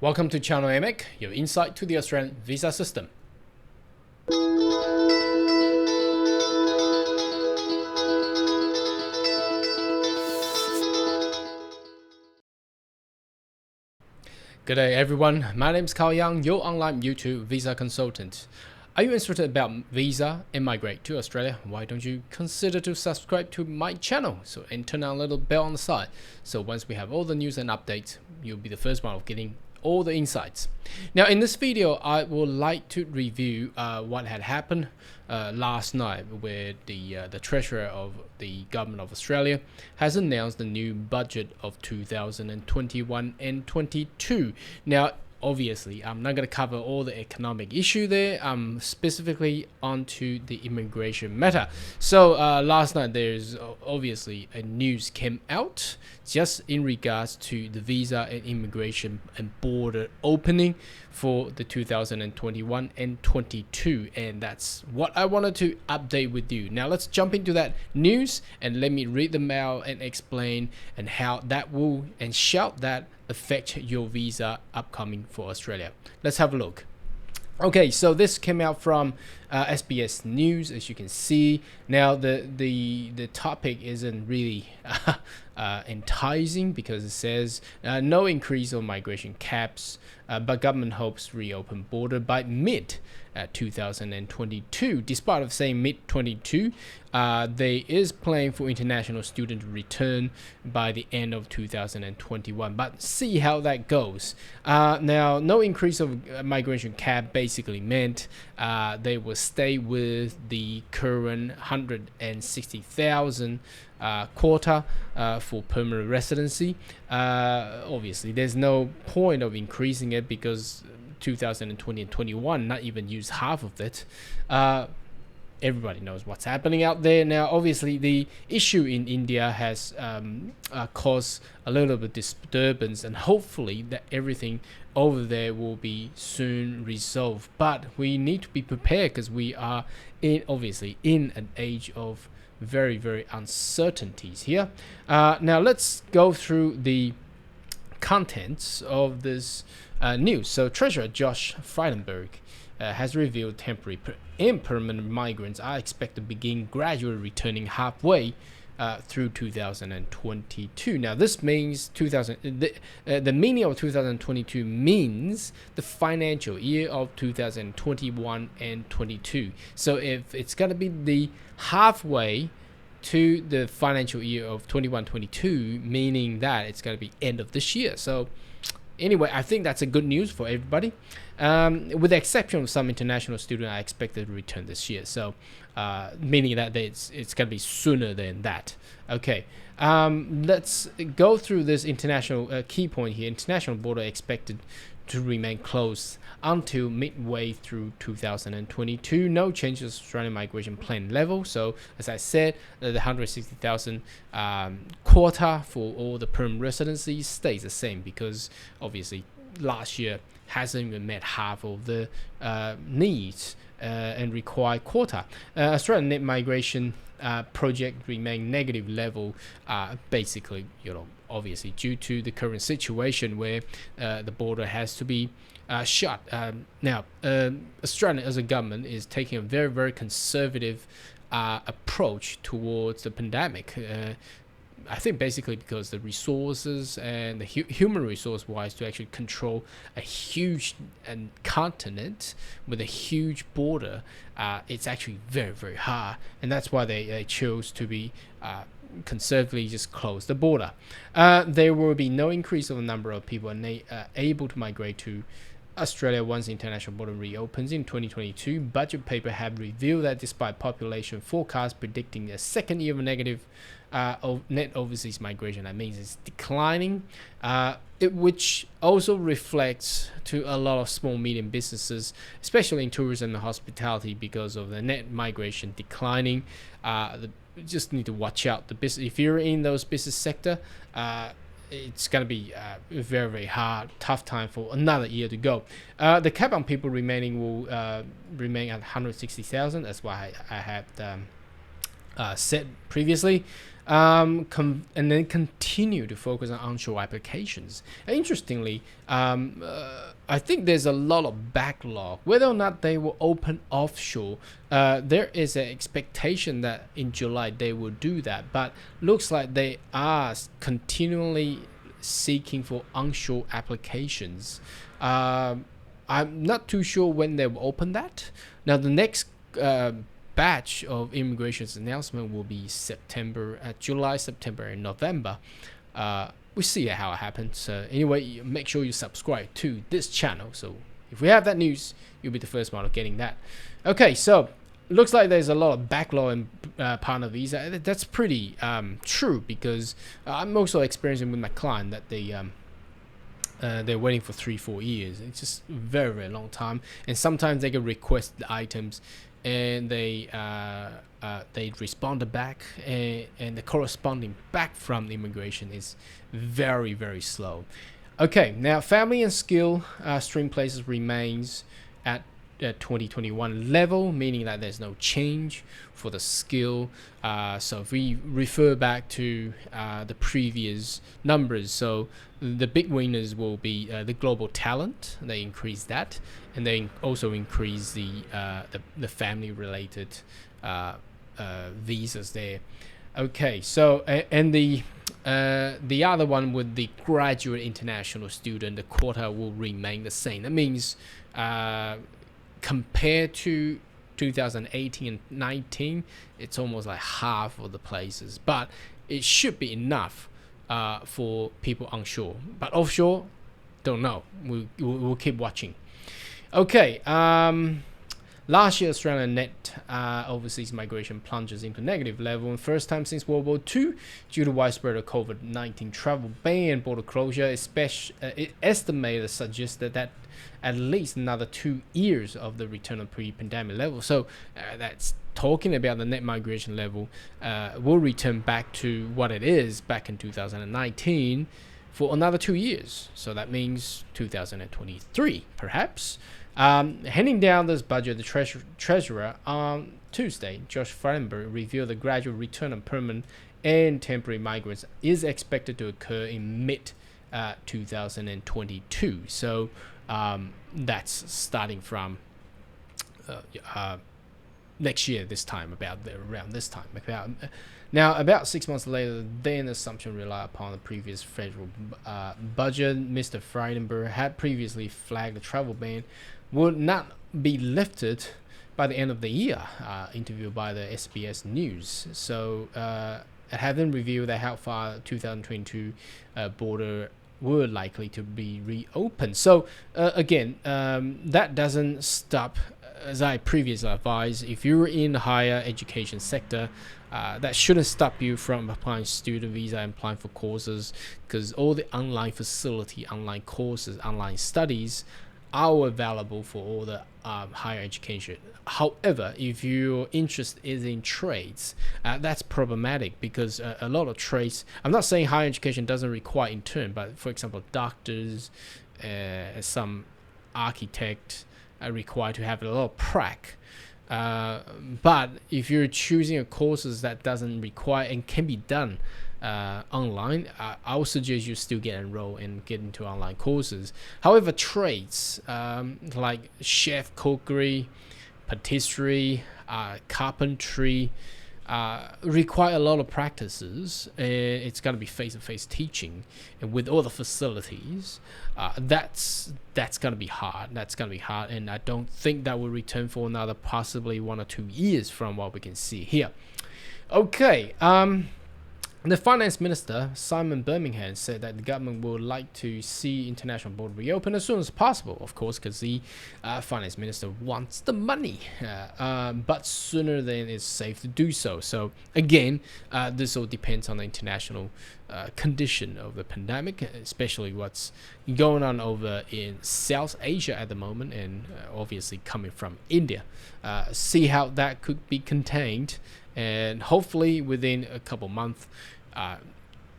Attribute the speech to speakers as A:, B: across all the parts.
A: Welcome to Channel AMEC, your insight to the Australian visa system. Good day everyone, my name is Carl Young, your online YouTube visa consultant. Are you interested about visa and migrate to Australia? Why don't you consider to subscribe to my channel and turn on a little bell on the side. So once we have all the news and updates, you'll be the first one of getting all the insights. Now in this video, I would like to review what had happened last night, where the Treasurer of the Government of Australia has announced the new budget of 2021 and 22. Now obviously, I'm not going to cover all the economic issue there. Specifically onto the immigration matter. So last night, there's obviously a news came out just in regards to the visa and immigration and border opening for the 2021 and 22, and that's what I wanted to update with you. Now let's jump into that news and let me read them out and explain and how that will and shall that affect your visa upcoming for Australia. Let's have a look. Okay, so this came out from SBS News, as you can see. Now the topic isn't really enticing because it says no increase of migration caps, but government hopes reopen border by mid 2022. Despite of saying mid 22, they is planning for international students to return by the end of 2021, but see how that goes. Now no increase of migration cap basically meant they will stay with the current 160,000 quota for permanent residency. Obviously there's no point of increasing it because 2020 and 21 not even use half of it. Everybody knows what's happening out there now. Obviously the issue in India has caused a little bit of disturbance, and hopefully that everything over there will be soon resolved, but we need to be prepared because we are obviously in an age of very uncertainties here. Now let's go through the contents of this news. So Treasurer Josh Frydenberg has revealed temporary and permanent migrants are expected to begin gradually returning halfway through 2022. Now this means the meaning of 2022 means the financial year of 2021 and 22. So if it's going to be the halfway to the financial year of 21-22, meaning that it's going to be end of this year. So anyway, I think that's a good news for everybody. With the exception of some international students are expected to return this year. So meaning that it's going to be sooner than that. Okay, let's go through this international key point here. International border expected to remain closed until midway through 2022. No changes to Australian migration plan level. So as I said, the 160,000 quota for all the permanent residencies stays the same because obviously last year hasn't even met half of the needs and required quota. Australian net migration project remain negative level, basically, obviously due to the current situation where the border has to be shut. Now, Australia as a government is taking a very conservative approach towards the pandemic. I think basically because the resources and the human resource wise to actually control a huge continent with a huge border, it's actually very hard, and that's why they chose to be conservatively just close the border. There will be no increase of the number of people able to migrate to Australia once the international border reopens in 2022. Budget paper have revealed that despite population forecasts predicting a second year of negative net overseas migration, that means it's declining, which also reflects to a lot of small medium businesses, especially in tourism and hospitality, because of the net migration declining. Just need to watch out the business if you're in those business sector. It's going to be very hard, tough time for another year to go. The cap on people remaining will remain at 160,000. That's why I had said previously. and then continue to focus on onshore applications. And interestingly, I think there's a lot of backlog. Whether or not they will open offshore, there is an expectation that in July they will do that, but looks like they are continually seeking for onshore applications. I'm not too sure when they will open that. Now, the next batch of immigration's announcement will be July, September, and November. We'll see how it happens. Anyway, make sure you subscribe to this channel. So if we have that news, you'll be the first one of getting that. Okay, so looks like there's a lot of backlog in partner visa. That's pretty true, because I'm also experiencing with my client that they're waiting for 3-4 years. It's just a very, very long time, and sometimes they can request the items and they respond back, and the corresponding back from the immigration is very, very slow. Okay, now family and skill stream places remains at 2021 level, meaning that there's no change for the skill. So if we refer back to the previous numbers, so the big winners will be the global talent. They increase that, and they also increase the family related visas there. Okay, so and the other one with the graduate international student, the quota will remain the same. That means compared to 2018 and 19, it's almost like half of the places, but it should be enough for people onshore. But offshore, don't know. We'll keep watching. Okay. Last year, Australian net overseas migration plunges into negative level, and first time since World War II, due to widespread COVID-19 travel ban and border closure. It estimated suggested that at least another 2 years of the return of pre-pandemic level. So that's talking about the net migration level will return back to what it is back in 2019 for another 2 years. So that means 2023, perhaps. Handing down this budget, the treasurer on Tuesday, Josh Frydenberg, revealed the gradual return of permanent and temporary migrants is expected to occur in mid 2022. So that's starting from next year, this time, around this time. Now, about 6 months later, then assumption relied upon the previous federal budget. Mr. Frydenberg had previously flagged the travel ban would not be lifted by the end of the year, interviewed by the SBS News. So it hadn't revealed that how far 2022 border were likely to be reopened. So again, that doesn't stop, as I previously advised, if you're in the higher education sector, that shouldn't stop you from applying student visa and applying for courses, because all the online facility, online courses, online studies are available for all the higher education. However, if your interest is in trades, that's problematic, because a lot of trades, I'm not saying higher education doesn't require intern, but for example, doctors, some architects are required to have a lot of prac. But if you're choosing courses that doesn't require and can be done online, I would suggest you still get enrolled and get into online courses. However, trades like chef, cookery, patisserie, carpentry require a lot of practices, and it's going to be face-to-face teaching, and with all the facilities, that's going to be hard. And I don't think that will return for another possibly 1 or 2 years from what we can see here. Okay. The Finance Minister, Simon Birmingham, said that the government would like to see international border reopen as soon as possible, of course, because the Finance Minister wants the money, but sooner than it's safe to do so. So again, this all depends on the international condition of the pandemic, especially what's going on over in South Asia at the moment, and obviously coming from India. See how that could be contained, and hopefully within a couple months,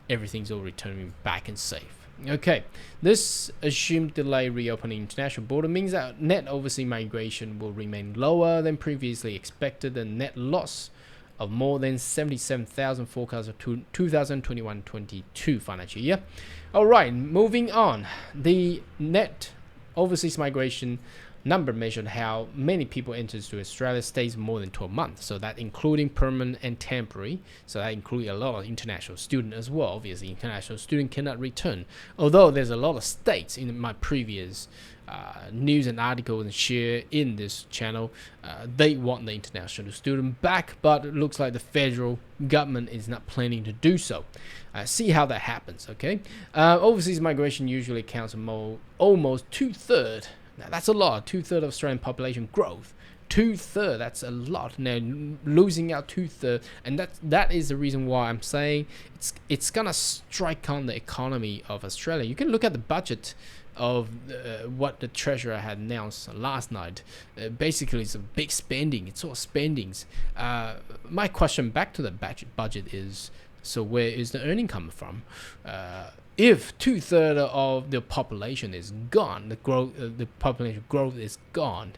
A: everything's all returning back and safe. Okay, this assumed delay reopening international border means that net overseas migration will remain lower than previously expected. The net loss of more than 77,000 forecasts of 2021-22 financial year. All right, moving on. The net overseas migration number measured how many people enters to Australia stays more than 12 months. So that including permanent and temporary. So that includes a lot of international students as well. Obviously, international student cannot return. Although there's a lot of states in my previous news and articles and share in this channel, they want the international student back, but it looks like the federal government is not planning to do so. See how that happens. Okay, overseas migration usually accounts for almost 2/3. Now that's a lot. 2/3 of Australian population growth. 2/3. That's a lot. Now losing out 2/3, and that is the reason why I'm saying it's gonna strike on the economy of Australia. You can look at the budget of what the treasurer had announced last night. Basically, it's a big spending. It's all spendings. My question back to the budget is: so where is the earning coming from? If 2/3 of the population is gone, the population growth is gone,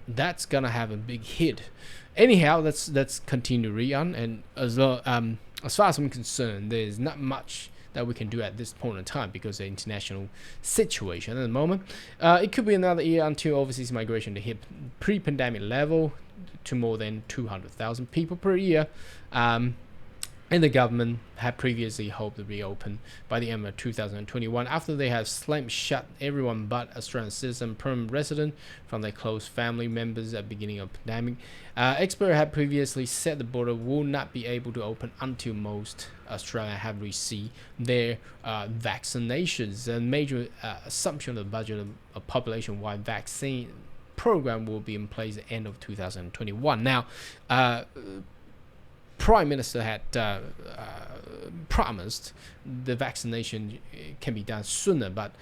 A: that's gonna have a big hit. Anyhow, let's continue to read on. And as far as I'm concerned, there's not much that we can do at this point in time because of the international situation at the moment. It could be another year until overseas migration to hit pre-pandemic level to more than 200,000 people per year. And the government had previously hoped to reopen by the end of 2021 after they had slammed shut everyone but Australian citizen permanent resident from their close family members at the beginning of the pandemic. Experts had previously said the border will not be able to open until most Australians have received their vaccinations. A major assumption of the budget of population-wide vaccine program will be in place at the end of 2021. Now, Prime Minister had promised the vaccination can be done sooner, but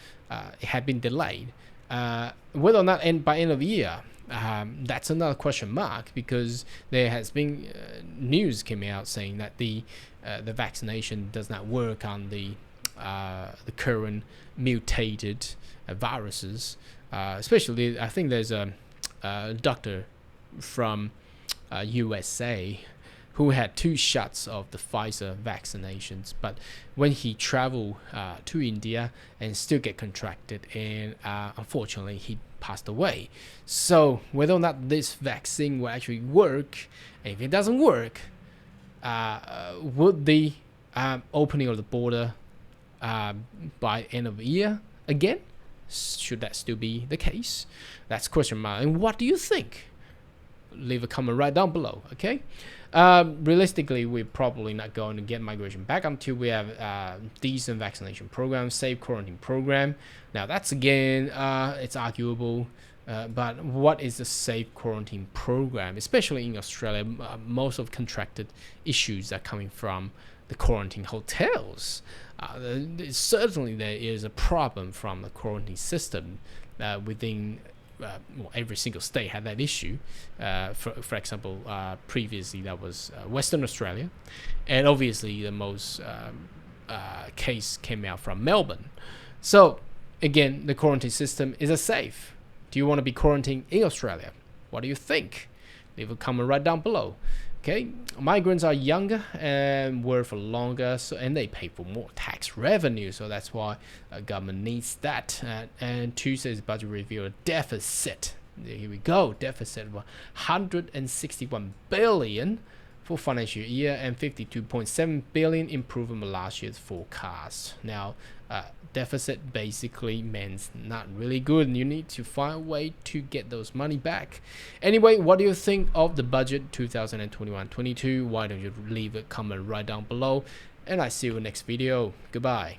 A: it had been delayed. Whether or not by end of the year, that's another question mark, because there has been news came out saying that the vaccination does not work on the current mutated viruses. Especially, I think there's a doctor from USA who had 2 shots of the Pfizer vaccinations, but when he traveled to India and still get contracted, and unfortunately he passed away. So whether or not this vaccine will actually work, and if it doesn't work, would the opening of the border by end of the year again? Should that still be the case? That's question mark. And what do you think? Leave a comment right down below. Okay. Realistically, we're probably not going to get migration back until we have decent vaccination program, safe quarantine program. Now that's again, it's arguable, but what is a safe quarantine program? Especially in Australia, most of contracted issues are coming from the quarantine hotels. Certainly there is a problem from the quarantine system within every single state had that issue. For example, previously that was Western Australia, and obviously the most case came out from Melbourne. So again, the quarantine system is a safe. Do you want to be quarantined in Australia? What do you think? Leave a comment right down below. Okay, migrants are younger and work for longer, and they pay for more tax revenue, so that's why government needs that. And Tuesday's budget revealed a deficit. Here we go, deficit of 161 billion for financial year and 52.7 billion improvement from last year's forecast. Now, deficit basically means not really good, and you need to find a way to get those money back. Anyway, what do you think of the budget 2021-22? Why don't you leave a comment right down below, and I see you in the next video. Goodbye.